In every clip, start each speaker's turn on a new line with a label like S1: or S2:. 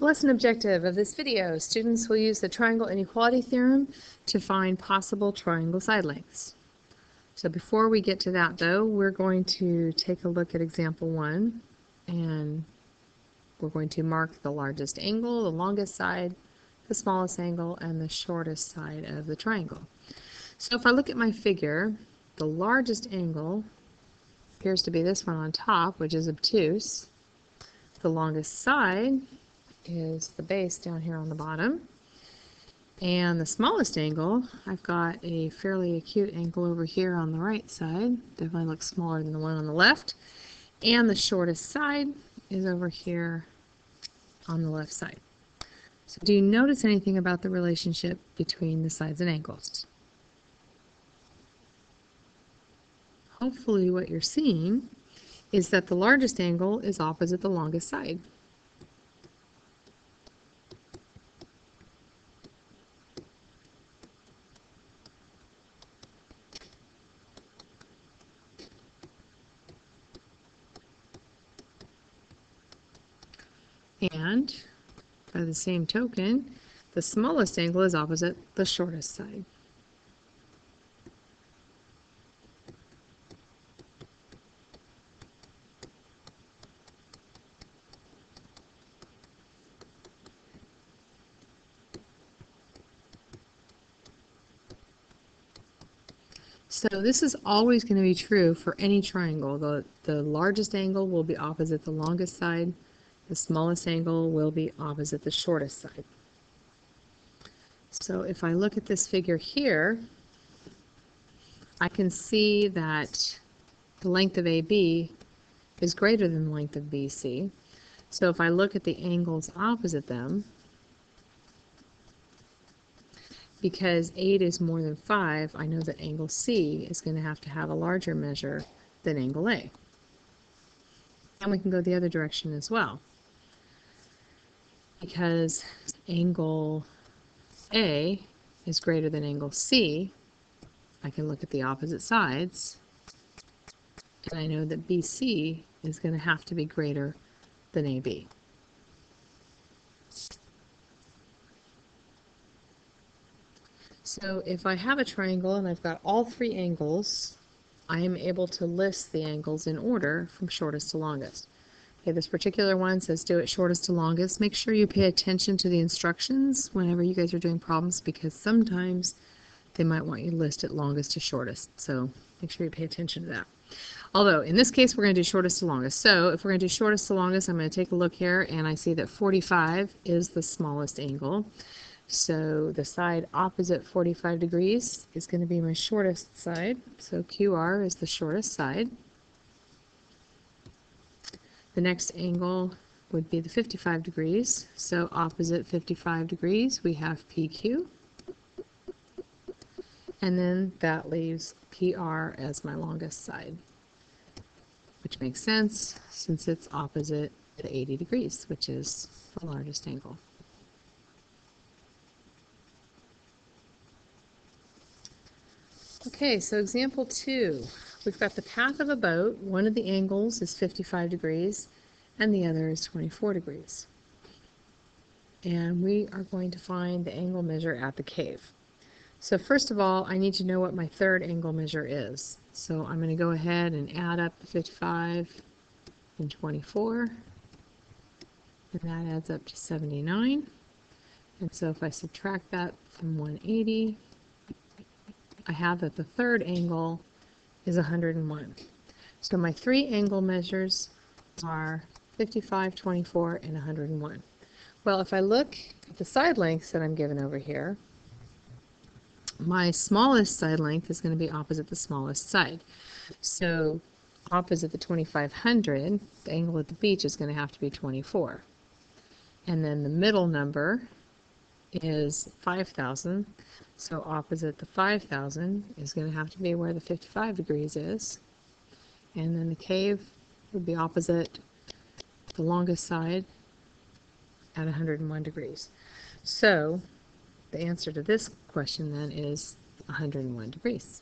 S1: The lesson objective of this video, students will use the triangle inequality theorem to find possible triangle side lengths. So before we get to that though, we're going to take a look at example 1, and we're going to mark the largest angle, the longest side, the smallest angle, and the shortest side of the triangle. So if I look at my figure, the largest angle appears to be this one on top, which is obtuse. The longest side is the base down here on the bottom. And the smallest angle, I've got a fairly acute angle over here on the right side. Definitely looks smaller than the one on the left. And the shortest side is over here on the left side. So do you notice anything about the relationship between the sides and angles? Hopefully what you're seeing is that the largest angle is opposite the longest side. And by the same token, the smallest angle is opposite the shortest side. So this is always going to be true for any triangle. The largest angle will be opposite the longest side. The smallest angle will be opposite the shortest side. So if I look at this figure here, I can see that the length of AB is greater than the length of BC. So if I look at the angles opposite them, because 8 is more than 5, I know that angle C is going to have a larger measure than angle A. And we can go the other direction as well. Because angle A is greater than angle C, I can look at the opposite sides, and I know that BC is going to have to be greater than AB. So if I have a triangle and I've got all three angles, I am able to list the angles in order from shortest to longest. Okay, this particular one says do it shortest to longest. Make sure you pay attention to the instructions whenever you guys are doing problems, because sometimes they might want you to list it longest to shortest. So make sure you pay attention to that. Although in this case we're going to do shortest to longest. So if we're going to do shortest to longest, I'm going to take a look here and I see that 45 is the smallest angle. So the side opposite 45 degrees is going to be my shortest side. So QR is the shortest side. The next angle would be the 55 degrees. So opposite 55 degrees we have PQ. And then that leaves PR as my longest side, which makes sense since it's opposite the 80 degrees, which is the largest angle. Okay, so example 2. We've got the path of a boat. One of the angles is 55 degrees and the other is 24 degrees. And we are going to find the angle measure at the cave. So first of all, I need to know what my third angle measure is. So I'm going to go ahead and add up the 55 and 24. And that adds up to 79. And so if I subtract that from 180, I have that the third angle is 101. So my three angle measures are 55, 24, and 101. Well, if I look at the side lengths that I'm given over here, my smallest side length is going to be opposite the smallest side. So opposite the 2500, the angle at the beach is going to have to be 24. And then the middle number is 5,000. So opposite the 5,000 is going to have to be where the 55 degrees is. And then the cave would be opposite the longest side at 101 degrees. So the answer to this question then is 101 degrees.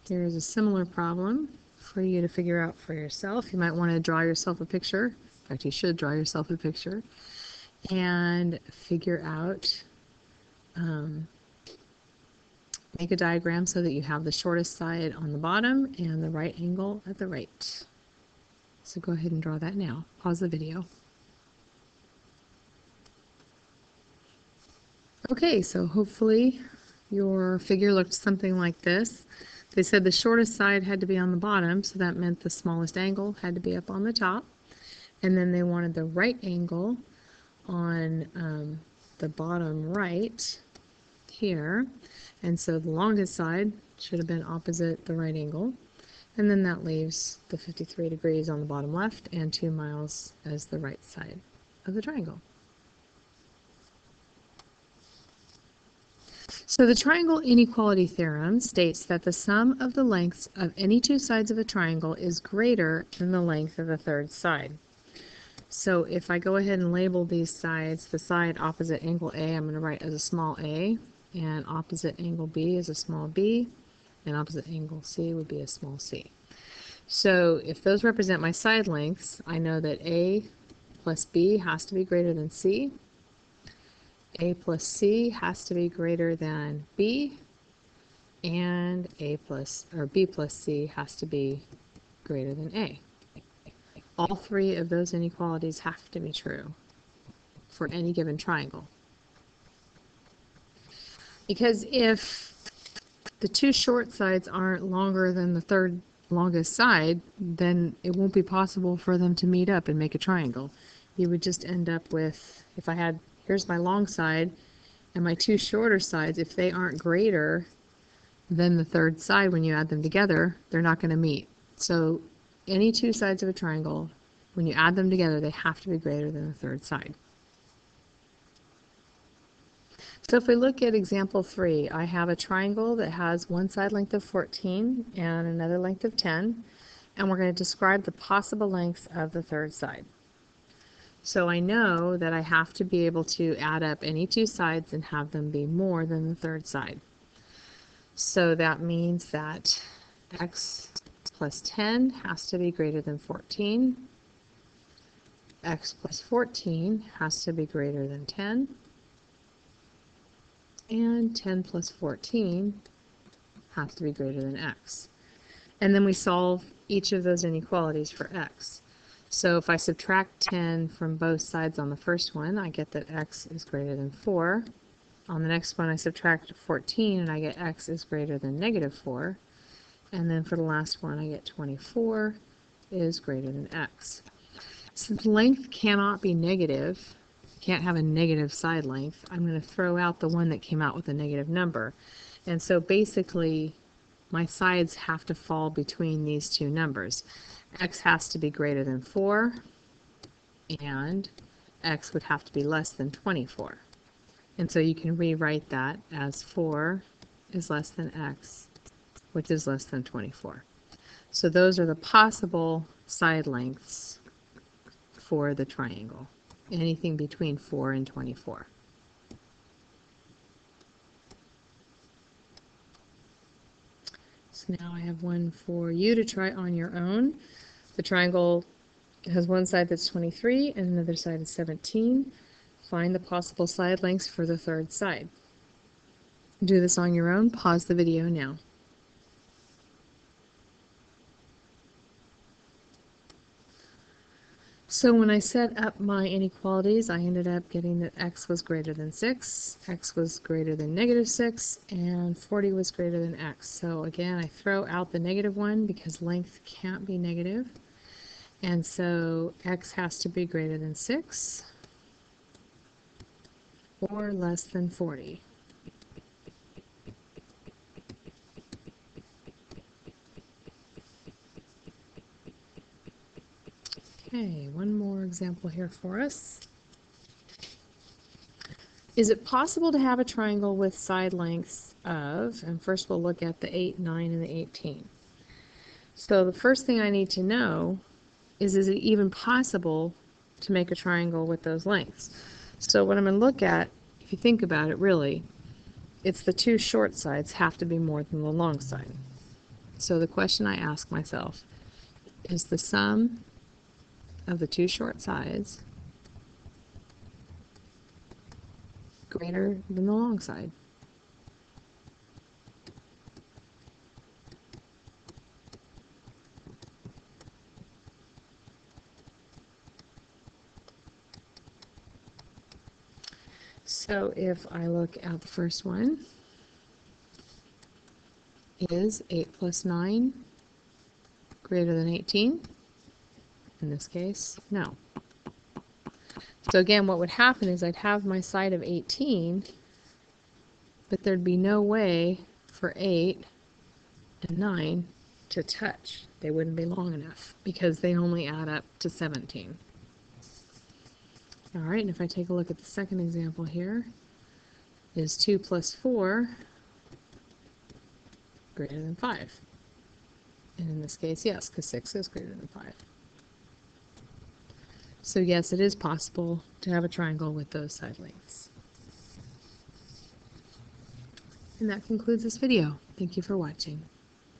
S1: Here is a similar problem for you to figure out for yourself. You might want to draw yourself a picture. In fact, you should draw yourself a picture and figure out, make a diagram so that you have the shortest side on the bottom and the right angle at the right. So go ahead and draw that now. Pause the video. Okay, so hopefully your figure looked something like this. They said the shortest side had to be on the bottom, so that meant the smallest angle had to be up on the top. And then they wanted the right angle on the bottom right here. And so the longest side should have been opposite the right angle. And then that leaves the 53 degrees on the bottom left and 2 miles as the right side of the triangle. So the triangle inequality theorem states that the sum of the lengths of any two sides of a triangle is greater than the length of the third side. So if I go ahead and label these sides, the side opposite angle A I'm going to write as a small a, and opposite angle B is a small b, and opposite angle C would be a small c. So if those represent my side lengths, I know that A plus B has to be greater than C. A plus C has to be greater than B, and B plus C has to be greater than A. All three of those inequalities have to be true for any given triangle. Because if the two short sides aren't longer than the third longest side, then it won't be possible for them to meet up and make a triangle. You would just end up with, if I had, here's my long side, and my two shorter sides, if they aren't greater than the third side when you add them together, they're not going to meet. So any two sides of a triangle, when you add them together, they have to be greater than the third side. So if we look at example 3, I have a triangle that has one side length of 14 and another length of 10, and we're going to describe the possible lengths of the third side. So I know that I have to be able to add up any two sides and have them be more than the third side. So that means that x plus 10 has to be greater than 14, x plus 14 has to be greater than 10, and 10 plus 14 has to be greater than x. And then we solve each of those inequalities for x. So if I subtract 10 from both sides on the first one, I get that x is greater than 4. On the next one, I subtract 14 and I get x is greater than negative 4. And then for the last one, I get 24 is greater than x. Since length cannot be negative, can't have a negative side length, I'm going to throw out the one that came out with a negative number. And so basically, my sides have to fall between these two numbers. X has to be greater than 4, and x would have to be less than 24. And so you can rewrite that as 4 is less than x, which is less than 24. So those are the possible side lengths for the triangle, anything between 4 and 24. So now I have one for you to try on your own. The triangle has one side that's 23 and another side is 17. Find the possible side lengths for the third side. Do this on your own. Pause the video now. So when I set up my inequalities, I ended up getting that x was greater than 6, x was greater than negative 6, and 40 was greater than x. So again, I throw out the negative one because length can't be negative. And so x has to be greater than 6 or less than 40. Okay, one more example here for us. Is it possible to have a triangle with side lengths of, and first we'll look at the 8, 9, and the 18. So the first thing I need to know is it even possible to make a triangle with those lengths? So what I'm going to look at, if you think about it really, it's the two short sides have to be more than the long side. So the question I ask myself, is the sum of the two short sides greater than the long side. So if I look at the first one, is 8 plus 9 greater than 18? In this case, no. So again, what would happen is I'd have my side of 18, but there'd be no way for 8 and 9 to touch. They wouldn't be long enough because they only add up to 17. All right, and if I take a look at the second example here, is 2 plus 4 greater than 5? And in this case, yes, because 6 is greater than 5. So yes, it is possible to have a triangle with those side lengths. And that concludes this video. Thank you for watching.